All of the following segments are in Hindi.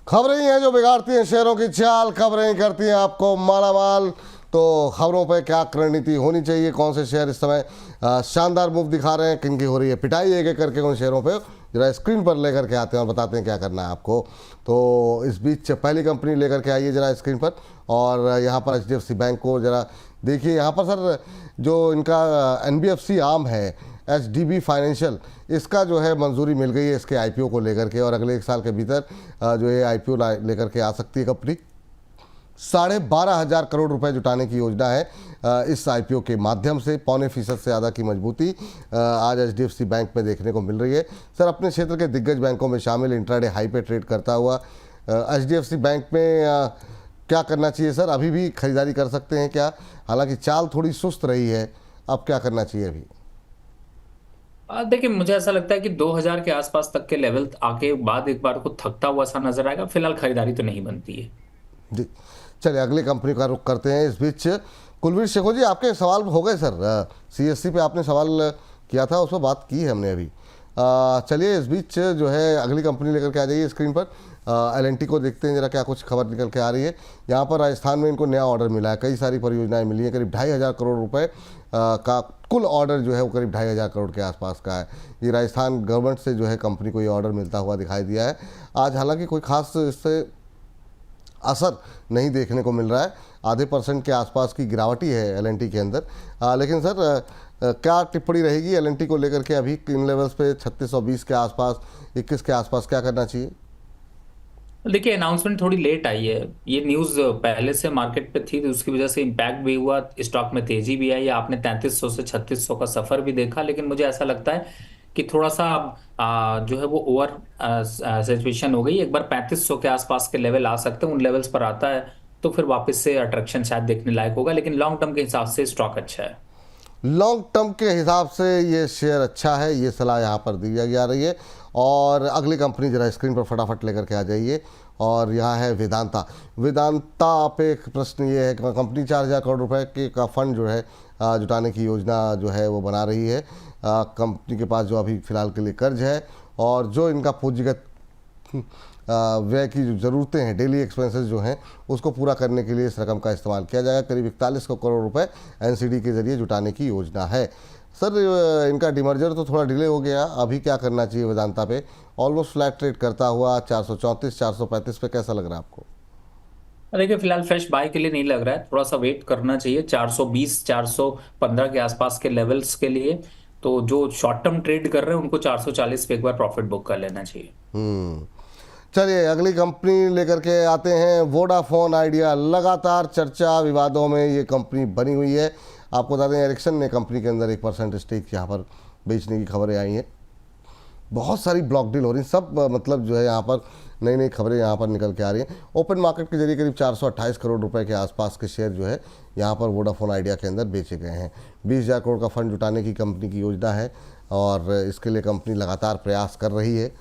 खबरें ही हैं जो बिगाड़ती हैं शेयरों की चाल, खबरें ही करती हैं आपको मालामाल। तो खबरों पे क्या रणनीति होनी चाहिए, कौन से शेयर इस समय शानदार मूव दिखा रहे हैं, किन की हो रही है पिटाई एक एक करके उन शेयरों पे जरा स्क्रीन पर लेकर के आते हैं और बताते हैं क्या करना है आपको। तो इस बीच पहली कंपनी लेकर के आइए जरा स्क्रीन पर, और यहाँ पर HDFC बैंक को जरा देखिए। यहाँ पर सर जो इनका NBFC आर्म है HDB फाइनेंशियल, इसका जो है मंजूरी मिल गई है इसके IPO को लेकर के, और अगले 1 साल के भीतर जो ये IPO लेकर के आ सकती है कंपनी। 12,500 करोड़ रुपए जुटाने की योजना है इस IPO के माध्यम से। 0.25% से ज़्यादा की मजबूती आज HDFC बैंक में देखने को मिल रही है। सर अपने क्षेत्र के दिग्गज बैंकों में शामिल, इंट्राडे हाई पे ट्रेड करता हुआ HDFC बैंक में क्या करना चाहिए सर? अभी भी खरीदारी कर सकते हैं क्या? हालांकि चाल थोड़ी सुस्त रही है, अब क्या करना चाहिए अभी? देखिए, मुझे ऐसा लगता है कि 2000 के आसपास तक के लेवल आके बाद एक बार को थकता हुआ सा नजर आएगा। फिलहाल खरीदारी तो नहीं बनती है। जी चलिए अगली कंपनी का रुख करते हैं। इस बीच कुलवीर शेखो जी, आपके सवाल हो गए सर? CSC पे आपने सवाल किया था, उस पर बात की है हमने अभी। चलिए इस बीच जो है अगली कंपनी लेकर के आ जाइए स्क्रीन पर। L&T को देखते हैं जरा क्या कुछ खबर निकल के आ रही है। यहाँ पर राजस्थान में इनको नया ऑर्डर मिला है, कई सारी परियोजनाएं मिली हैं, करीब 2,500 करोड़ रुपए का कुल ऑर्डर जो है वो करीब 2,500 करोड़ के आसपास का है। ये राजस्थान गवर्नमेंट से जो है कंपनी को ये ऑर्डर मिलता हुआ दिखाई दिया है आज। हालांकि कोई खास इससे असर नहीं देखने को मिल रहा है, आधे % के आसपास की गिरावट ही है L&T के अंदर। लेकिन सर क्या टिप्पणी रहेगी L&T को लेकर के अभी इन लेवल्स पे 3620 के आसपास, 21 के आसपास क्या करना चाहिए? देखिए, अनाउंसमेंट थोड़ी लेट आई है। ये न्यूज़ पहले से मार्केट पे थी तो उसकी वजह से इम्पैक्ट भी हुआ, स्टॉक में तेजी भी आई। आपने 3300 से 3600 का सफर भी देखा, लेकिन मुझे ऐसा लगता है कि थोड़ा सा जो है वो ओवर सिचुएशन हो गई। एक बार 3500 के आसपास के लेवल आ सकते हैं, उन लेवल्स पर आता है तो फिर वापस से अट्रैक्शन शायद देखने लायक होगा। लेकिन लॉन्ग टर्म के हिसाब से स्टॉक अच्छा है। लॉन्ग टर्म के हिसाब से ये शेयर अच्छा है, ये सलाह यहाँ पर दी जा रही है। और अगली कंपनी जरा स्क्रीन पर फटाफट लेकर के आ जाइए, और यहाँ है वेदांता। वेदांता पे एक प्रश्न ये है कि कंपनी 4,000 करोड़ रुपए के का फंड जो है जुटाने की योजना जो है वो बना रही है। कंपनी के पास जो अभी फ़िलहाल के लिए कर्ज है, और जो इनका पूंजीगत व्यय की जो ज़रूरतें हैं, डेली एक्सपेंसेस जो हैं, उसको पूरा करने के लिए इस रकम का इस्तेमाल किया जाएगा। करीब 41 करोड़ रुपए NCD के ज़रिए जुटाने की योजना है। सर इनका डिमर्जर तो थोड़ा डिले हो गया, अभी क्या करना चाहिए वेदांता पे? ऑलमोस्ट फ्लैट ट्रेड करता हुआ 434 435 पे, कैसा लग रहा है आपको? देखिए, फिलहाल फ्रेश बाय के लिए नहीं लग रहा है, थोड़ा सा वेट करना चाहिए 420 415 के आसपास के लेवल्स के लिए। तो जो शॉर्ट टर्म ट्रेड कर रहे हैं उनको 440 पे एक बार प्रॉफिट बुक कर लेना चाहिए। चलिए अगली कंपनी लेकर के आते हैं, वोडाफोन आइडिया। लगातार चर्चा विवादों में ये कंपनी बनी हुई है। आपको बता दें एरिक्सन ने कंपनी के अंदर 1% स्टेक यहाँ पर बेचने की खबरें आई हैं। बहुत सारी ब्लॉक डील हो रही, सब मतलब जो है यहाँ पर नई नई खबरें यहाँ पर निकल के आ रही हैं। ओपन मार्केट के जरिए करीब 428 करोड़ रुपए के आसपास के शेयर जो है यहाँ पर वोडाफोन आइडिया के अंदर बेचे गए हैं। 20,000 करोड़ का फंड जुटाने की कंपनी की योजना है, और इसके लिए कंपनी लगातार प्रयास कर रही है।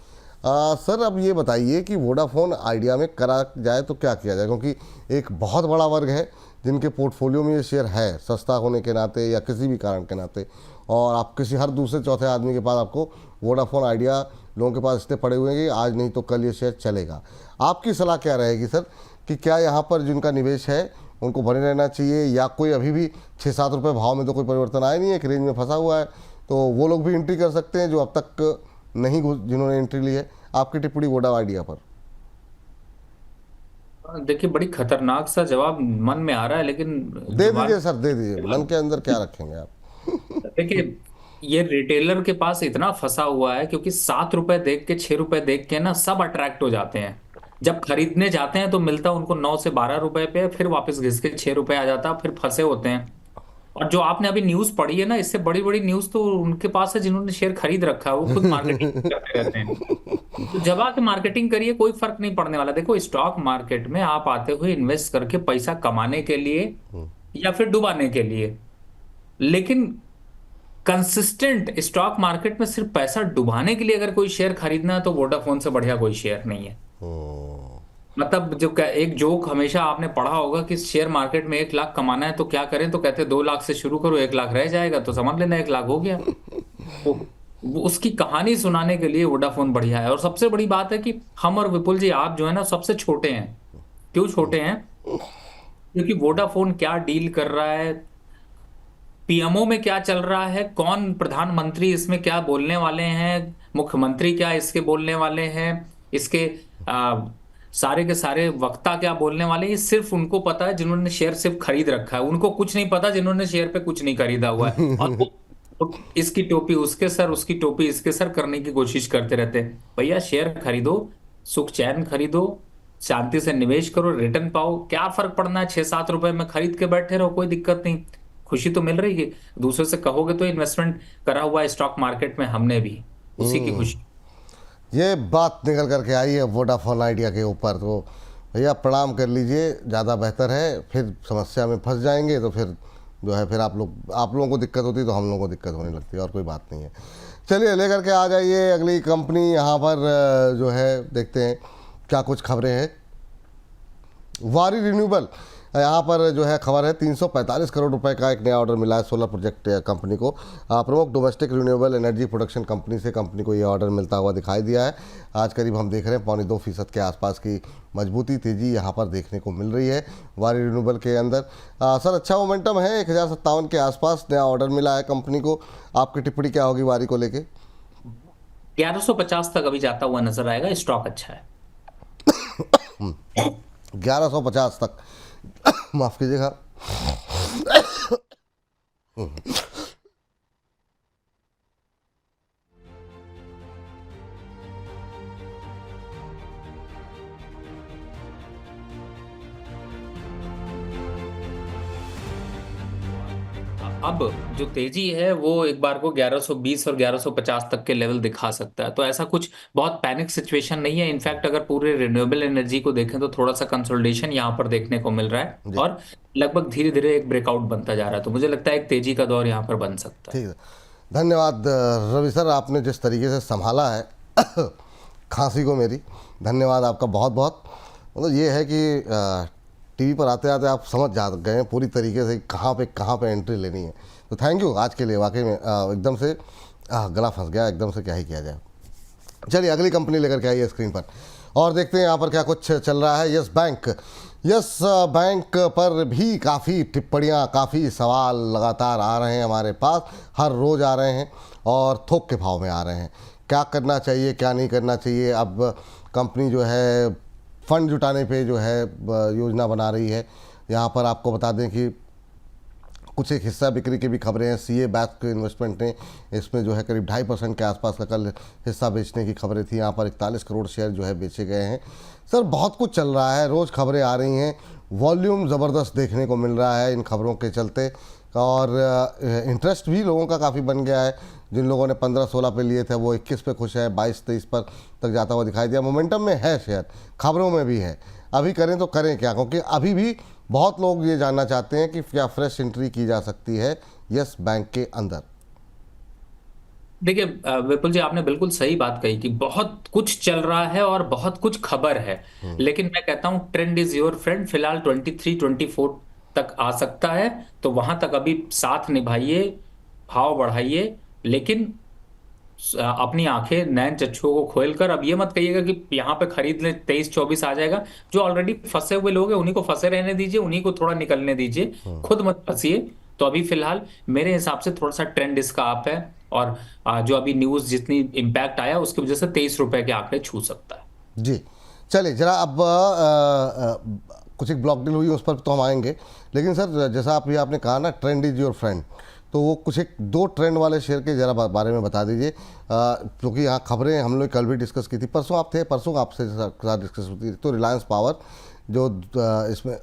सर अब ये बताइए कि वोडाफोन आइडिया में करा जाए तो क्या किया जाए, क्योंकि एक बहुत बड़ा वर्ग है जिनके पोर्टफोलियो में ये शेयर है, सस्ता होने के नाते या किसी भी कारण के नाते, और आप किसी हर दूसरे चौथे आदमी के पास आपको वोडाफोन आइडिया लोगों के पास इसलिए पड़े हुए हैं कि आज नहीं तो कल ये शेयर चलेगा। आपकी सलाह क्या रहेगी सर कि क्या यहाँ पर जिनका निवेश है उनको बने रहना चाहिए, या कोई अभी भी 6-7 रुपये भाव में तो कोई परिवर्तन आया नहीं है, एक रेंज में फंसा हुआ है, तो वो लोग भी एंट्री कर सकते हैं जो अब तक नहीं जिन्होंने एंट्री ली है? आपकी टिप्पणी वोडा आइडिया पर। देखिए, बड़ी खतरनाक सा जवाब मन में आ रहा है, लेकिन दे जुबान। दीजिए सर, दे दीजिए, मन के अंदर क्या रखेंगे आप? देखिए, ये रिटेलर के पास इतना फंसा हुआ है क्योंकि 7 रुपए देख के 6 रुपए देख के ना सब अट्रैक्ट हो जाते हैं। जब खरीदने जाते हैं तो मिलता उनको 9 से 12 रुपए पे, फिर वापस घिस के 6 रुपए आ जाता, फिर फंसे होते हैं। और जो आपने अभी न्यूज पढ़ी है ना, इससे बड़ी बड़ी न्यूज तो उनके पास है जिन्होंने शेयर खरीद रखा है, वो खुद मार्केटिंग करते रहते हैं। तो जब आके मार्केटिंग करिए, कोई फर्क नहीं पड़ने वाला। देखो, स्टॉक मार्केट में आप आते हुए इन्वेस्ट करके पैसा कमाने के लिए या फिर डुबाने के लिए, लेकिन कंसिस्टेंट स्टॉक मार्केट में सिर्फ पैसा डुबाने के लिए अगर कोई शेयर खरीदना है तो वोडाफोन से बढ़िया कोई शेयर नहीं है। मतलब जो एक जोक हमेशा आपने पढ़ा होगा कि शेयर मार्केट में 1 लाख कमाना है तो क्या करें, तो कहते 2 लाख से शुरू करो, 1 लाख रह जाएगा तो समझ लेना 1 लाख हो गया। तो वो उसकी कहानी सुनाने के लिए वोडाफोन बढ़िया है। और सबसे बड़ी बात है कि हम और विपुल जी, आप जो है ना, सबसे छोटे हैं। क्यों छोटे हैं? क्योंकि वोडाफोन क्या डील कर रहा है, पीएमओ में क्या चल रहा है, कौन प्रधानमंत्री इसमें क्या बोलने वाले हैं, मुख्यमंत्री क्या इसके बोलने वाले हैं, इसके आ, सारे के सारे वक्ता क्या बोलने वाले हैं, ये सिर्फ उनको पता है जिन्होंने शेयर सिर्फ खरीद रखा है। उनको कुछ नहीं पता जिन्होंने शेयर पे कुछ नहीं खरीदा हुआ है। और वो इसकी टोपी उसके सर, उसकी टोपी इसके सर करने की कोशिश करते रहते हैं। भैया शेयर खरीदो, सुख चैन खरीदो, शांति से निवेश करो, रिटर्न पाओ। क्या फर्क पड़ना है, 6-7 रुपए में खरीद के बैठे रहो, कोई दिक्कत नहीं। खुशी तो मिल रही है। दूसरे से कहोगे तो इन्वेस्टमेंट करा हुआ है स्टॉक मार्केट में हमने भी, उसी की खुशी। ये बात निकल करके आई है वोडाफोन आइडिया के ऊपर, तो भैया प्रणाम कर लीजिए, ज़्यादा बेहतर है। फिर समस्या में फंस जाएंगे तो फिर जो है फिर आप लोगों को दिक्कत होती है तो हम लोगों को दिक्कत होने लगती है, और कोई बात नहीं है। चलिए लेकर के आ जाइए अगली कंपनी यहाँ पर। जो है देखते हैं क्या कुछ खबरें हैं। वारी रिन्यूएबल, यहाँ पर जो है खबर है 345 करोड़ रुपए का एक नया ऑर्डर मिला है सोलर प्रोजेक्ट कंपनी को। प्रमुख domestic renewable energy production company से कंपनी को ये ऑर्डर मिलता हुआ दिखाई दिया है। आज करीब हम देख रहे हैं 2.25% के आसपास की मजबूती तेजी यहाँ पर देखने को मिल रही है वारी रिन्यूएबल के अंदर। सर अच्छा मोमेंटम है, 1057 के आसपास नया ऑर्डर मिला है कंपनी को। आपकी टिप्पणी क्या होगी वारी को लेके? 1150 तक अभी जाता हुआ नजर आएगा, स्टॉक अच्छा है। 1150 तक माफ कीजिएगा। अब जो तेजी है वो एक बार को 1120 और 1150 तक के लेवल दिखा सकता है। तो ऐसा कुछ बहुत पैनिक सिचुएशन नहीं है। इनफैक्ट अगर पूरे रिन्यूएबल एनर्जी को देखें तो थोड़ा सा कंसोलिडेशन यहाँ पर देखने को मिल रहा है, जी और लगभग धीरे धीरे एक ब्रेकआउट बनता जा रहा है। तो मुझे लगता है एक तेजी का दौर यहाँ पर बन सकता है। ठीक है, धन्यवाद रवि सर, आपने जिस तरीके से संभाला है खांसी को मेरी, धन्यवाद आपका बहुत बहुत। मतलब ये है कि टीवी पर आते आते आप समझ जा गए हैं पूरी तरीके से कहाँ पे एंट्री लेनी है। तो थैंक यू आज के लिए, वाकई में एकदम से गला फंस गया एकदम से, क्या ही किया जाए। चलिए अगली कंपनी लेकर के आइए स्क्रीन पर और देखते हैं यहाँ पर क्या कुछ चल रहा है। यस बैंक, यस बैंक पर भी काफ़ी टिप्पणियाँ, काफ़ी सवाल लगातार आ रहे हैं हमारे पास, हर रोज़ आ रहे हैं और थोक के भाव में आ रहे हैं। क्या करना चाहिए, क्या नहीं करना चाहिए। अब कंपनी जो है फंड जुटाने पे जो है योजना बना रही है। यहाँ पर आपको बता दें कि कुछ एक हिस्सा बिक्री की भी खबरें हैं। सीए बैक इन्वेस्टमेंट ने इसमें जो है करीब 2.5% के आसपास का कल हिस्सा बेचने की खबरें थी। यहाँ पर 41 करोड़ शेयर जो है बेचे गए हैं। सर बहुत कुछ चल रहा है, रोज़ खबरें आ रही हैं, वॉल्यूम ज़बरदस्त देखने को मिल रहा है इन खबरों के चलते, और इंटरेस्ट भी लोगों का काफ़ी बन गया है। जिन लोगों ने 15-16 पे लिए थे वो 21 पे खुश है, 22-23 पर तक जाता हुआ दिखाई दिया। मोमेंटम में है शेयर, खबरों में भी है। अभी करें तो करें क्या, क्योंकि अभी भी बहुत लोग ये जानना चाहते हैं कि क्या फ्रेश एंट्री की जा सकती है यस बैंक के अंदर। देखिए विपुल जी, आपने बिल्कुल सही बात कही कि बहुत कुछ चल रहा है और बहुत कुछ खबर है। लेकिन मैं कहता हूं ट्रेंड इज योर फ्रेंड। फिलहाल 23-24 तक आ सकता है, तो वहां तक अभी साथ निभाइए, भाव बढ़ाइए। लेकिन अपनी आंखें नैन चक्षुओं को खोलकर अब ये मत कहिएगा कि यहाँ पे खरीद ले 23-24 आ जाएगा। जो ऑलरेडी फंसे हुए लोग हैं उन्हीं को फंसे रहने दीजिए, उन्हीं को थोड़ा निकलने दीजिए, खुद मत फंसिए। तो अभी फिलहाल मेरे हिसाब से थोड़ा सा ट्रेंड इसका अप है, और जो अभी न्यूज जितनी इम्पैक्ट आया उसकी वजह से 23 रुपए के आंकड़े छू सकता है। जी चलिए जरा अब कुछ एक ब्लॉक डील हुई उस पर तो हम आएंगे, लेकिन सर जैसा आप ये आपने कहा ना ट्रेंड इज योर फ्रेंड, तो वो कुछ एक दो ट्रेंड वाले शेयर के जरा बारे में बता दीजिए, क्योंकि यहाँ खबरें हम लोग कल भी डिस्कस की थी, परसों आप थे, परसों आपसे साथ डिस्कस होती थी। तो रिलायंस पावर जो इसमें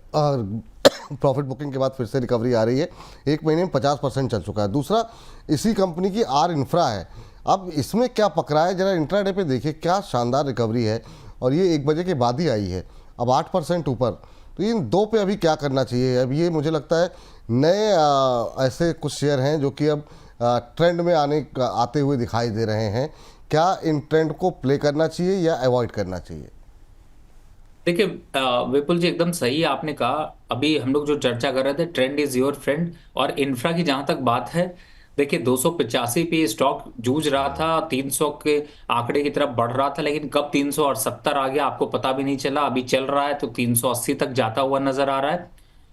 प्रॉफिट बुकिंग के बाद फिर से रिकवरी आ रही है, एक महीने में 50% चल चुका है। दूसरा इसी कंपनी की आर इंफ्रा है, अब इसमें क्या पकड़ा है, जरा इंट्राडे पे देखिए क्या शानदार रिकवरी है, और ये 1 बजे के बाद ही आई है, अब 8% ऊपर। तो इन दो पे अभी क्या करना चाहिए? अब ये मुझे लगता है नए ऐसे कुछ शेयर हैं जो कि अब ट्रेंड में आते हुए दिखाई दे रहे हैं। क्या इन ट्रेंड को प्ले करना चाहिए या अवॉइड करना चाहिए? देखिए विपुल जी, एकदम सही आपने कहा। अभी हम लोग जो चर्चा कर रहे थे ट्रेंड इज योर फ्रेंड, और इंफ्रा की जहां तक बात है, देखिए 285 पे स्टॉक जूझ रहा था, 300 के आंकड़े की तरफ बढ़ रहा था, लेकिन कब 378 आ गया आपको पता भी नहीं चला। अभी चल रहा है तो 380 तक जाता हुआ नजर आ रहा है।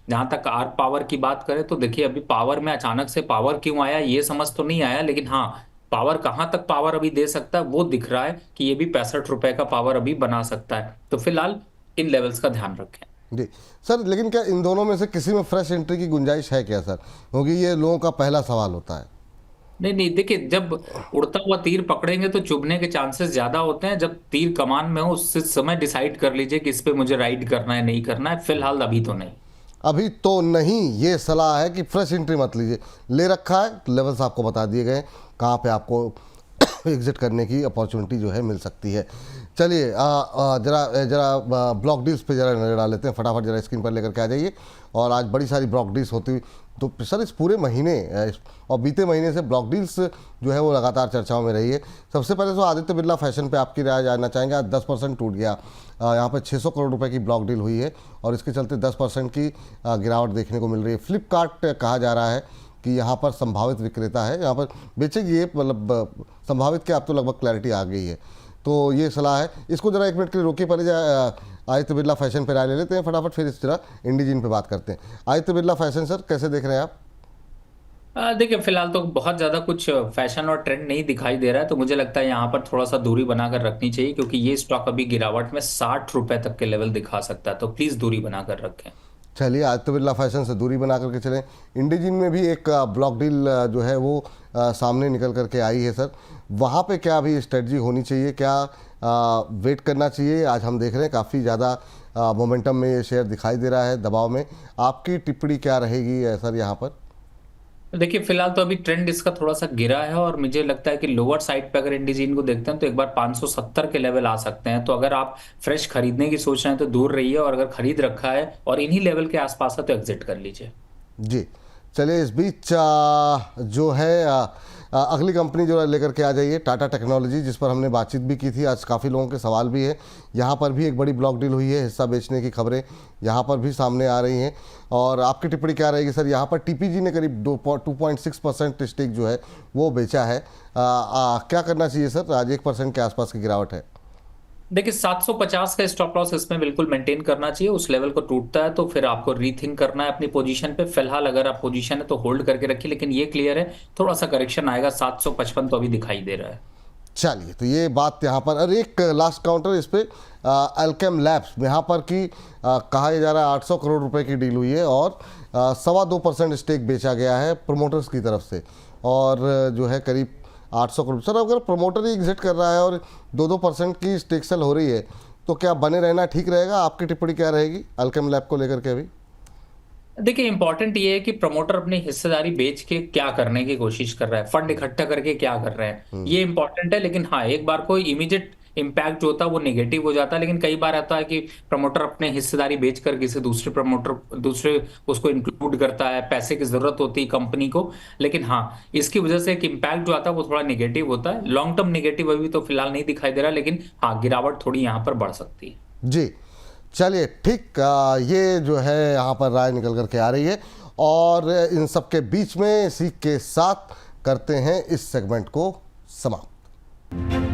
जहां तक आर पावर की बात करें तो देखिए अभी पावर में अचानक से पावर क्यों आया ये समझ तो नहीं आया, लेकिन हाँ पावर कहां तक पावर अभी दे सकता है वो दिख रहा है कि ये भी 65 रुपए का पावर अभी बना सकता है। तो फिलहाल इन लेवल्स का ध्यान रखें। जी सर, लेकिन क्या इन दोनों में से किसी में फ्रेश एंट्री की गुंजाइश है क्या सर? क्योंकि ये लोगों का पहला सवाल होता है। नहीं नहीं, देखिए जब उड़ता हुआ तीर पकड़ेंगे तो चुभने के चांसेस ज्यादा होते हैं। जब तीर कमान में हो उस समय डिसाइड कर लीजिए कि इस पे मुझे राइड करना है नहीं करना है। फिलहाल अभी तो नहीं। अभी तो नहीं, ये सलाह है कि फ्रेश एंट्री मत लीजिए। ले रखा है, लेवल्स आपको बता दिए गए कहाँ पे आपको एग्जिट करने की अपॉर्चुनिटी जो है मिल सकती है। चलिए जरा जरा ब्लॉक डील्स पे जरा नजर डाल लेते हैं, फटाफट जरा स्क्रीन पर लेकर के आ जाइए। और आज बड़ी सारी ब्लॉक डील्स होती हुई तो सर इस पूरे महीने और बीते महीने से ब्लॉक डील्स जो है वो लगातार चर्चाओं में रही है। सबसे पहले तो आदित्य बिरला फैशन पे आपकी राय जानना चाहेंगे। आज 10% टूट गया, यहाँ पर 600 करोड़ रुपए की ब्लॉक डील हुई है और इसके चलते 10% की गिरावट देखने को मिल रही है। फ्लिपकार्ट कहा जा रहा है कि यहाँ पर संभावित विक्रेता है, यहाँ पर बेचेगी ये, मतलब संभावित क्या, अब तो लगभग क्लैरिटी आ गई है। तो ये सलाह है। इसको जरा एक मिनट के लिए रोकिए, पहले आदित्य बिरला फैशन पर राय ले लेते हैं फटाफट, फिर इस तरह इंडिजिन पे बात करते हैं। आदित्य बिरला फैशन सर कैसे देख रहे हैं आप? देखिए फिलहाल तो बहुत ज्यादा कुछ फैशन और ट्रेंड नहीं दिखाई दे रहा है, तो मुझे लगता है यहाँ पर थोड़ा सा दूरी बनाकर रखनी चाहिए, क्योंकि ये स्टॉक अभी गिरावट में 60 रुपए तक के लेवल दिखा सकता है। तो प्लीज दूरी बनाकर रखें। चलिए आदित्य बिरला फैशन से दूरी बना करके चलें। इंडिजिन में भी एक ब्लॉक डील जो है वो सामने निकल करके आई है सर, वहाँ पे क्या अभी स्ट्रेटजी होनी चाहिए, क्या वेट करना चाहिए? आज हम देख रहे हैं काफ़ी ज़्यादा मोमेंटम में ये शेयर दिखाई दे रहा है, दबाव में। आपकी टिप्पणी क्या रहेगी सर यहाँ पर? देखिए फिलहाल तो अभी ट्रेंड इसका थोड़ा सा गिरा है, और मुझे लगता है कि लोअर साइड पे अगर इंडिजीन को देखते हैं तो एक बार 570 के लेवल आ सकते हैं। तो अगर आप फ्रेश खरीदने की सोच रहे हैं तो दूर रहिए, और अगर खरीद रखा है और इन्हीं लेवल के आसपास है तो एग्जिट कर लीजिए। जी चलिए, इस बीच जो है अगली कंपनी जो लेकर के आ जाइए, टाटा टेक्नोलॉजी, जिस पर हमने बातचीत भी की थी। आज काफ़ी लोगों के सवाल भी है। यहाँ पर भी एक बड़ी ब्लॉक डील हुई है, हिस्सा बेचने की खबरें यहाँ पर भी सामने आ रही हैं। और आपकी टिप्पणी क्या रहेगी सर? यहाँ पर टीपीजी ने करीब 2.6% स्टेक जो है वो बेचा है। क्या करना चाहिए सर? आज 1% के आसपास की गिरावट है। देखिए 750 का स्टॉप लॉस इसमें बिल्कुल मेंटेन करना चाहिए। उस लेवल को टूटता है तो फिर आपको रीथिंक करना है अपनी पोजीशन पे। फिलहाल अगर आप पोजीशन है तो होल्ड करके रखिए, लेकिन ये क्लियर है थोड़ा सा करेक्शन आएगा। 755 तो अभी दिखाई दे रहा है। चलिए, तो ये बात यहाँ पर। और एक लास्ट काउंटर इस पे अल्केम लैब्स यहाँ पर की कहा जा रहा है 800 करोड़ रुपए की डील हुई है और 2.25% स्टेक बेचा गया है प्रमोटर्स की तरफ से, और जो है करीब 800 करोड़। सर अगर प्रमोटर ही एग्जिट कर रहा है और 2% की स्टेक सेल हो रही है तो क्या बने रहना ठीक रहेगा? आपकी टिप्पणी क्या रहेगी अल्केम लैब को लेकर के अभी? देखिए इंपॉर्टेंट ये है कि प्रमोटर अपनी हिस्सेदारी बेच के क्या करने की कोशिश कर रहा है, फंड इकट्ठा करके क्या कर रहे हैं, ये इंपॉर्टेंट है। लेकिन हाँ, एक बार कोई इमीडिएट इम्पैक्ट जो होता है वो नेगेटिव हो जाता है, लेकिन कई बार आता है कि प्रमोटर अपने हिस्सेदारी बेचकर किसी दूसरे प्रमोटर दूसरे उसको इंक्लूड करता है, पैसे की जरूरत होती है कंपनी को। लेकिन हाँ, इसकी वजह से एक इम्पैक्ट जो आता है वो थोड़ा नेगेटिव होता है। लॉन्ग टर्म नेगेटिव अभी तो फिलहाल नहीं दिखाई दे रहा, लेकिन हाँ गिरावट थोड़ी यहाँ पर बढ़ सकती है। जी चलिए ठीक, ये जो है यहाँ पर राय निकल करके आ रही है। और इन सब के बीच में इसी के साथ करते हैं इस सेगमेंट को समाप्त।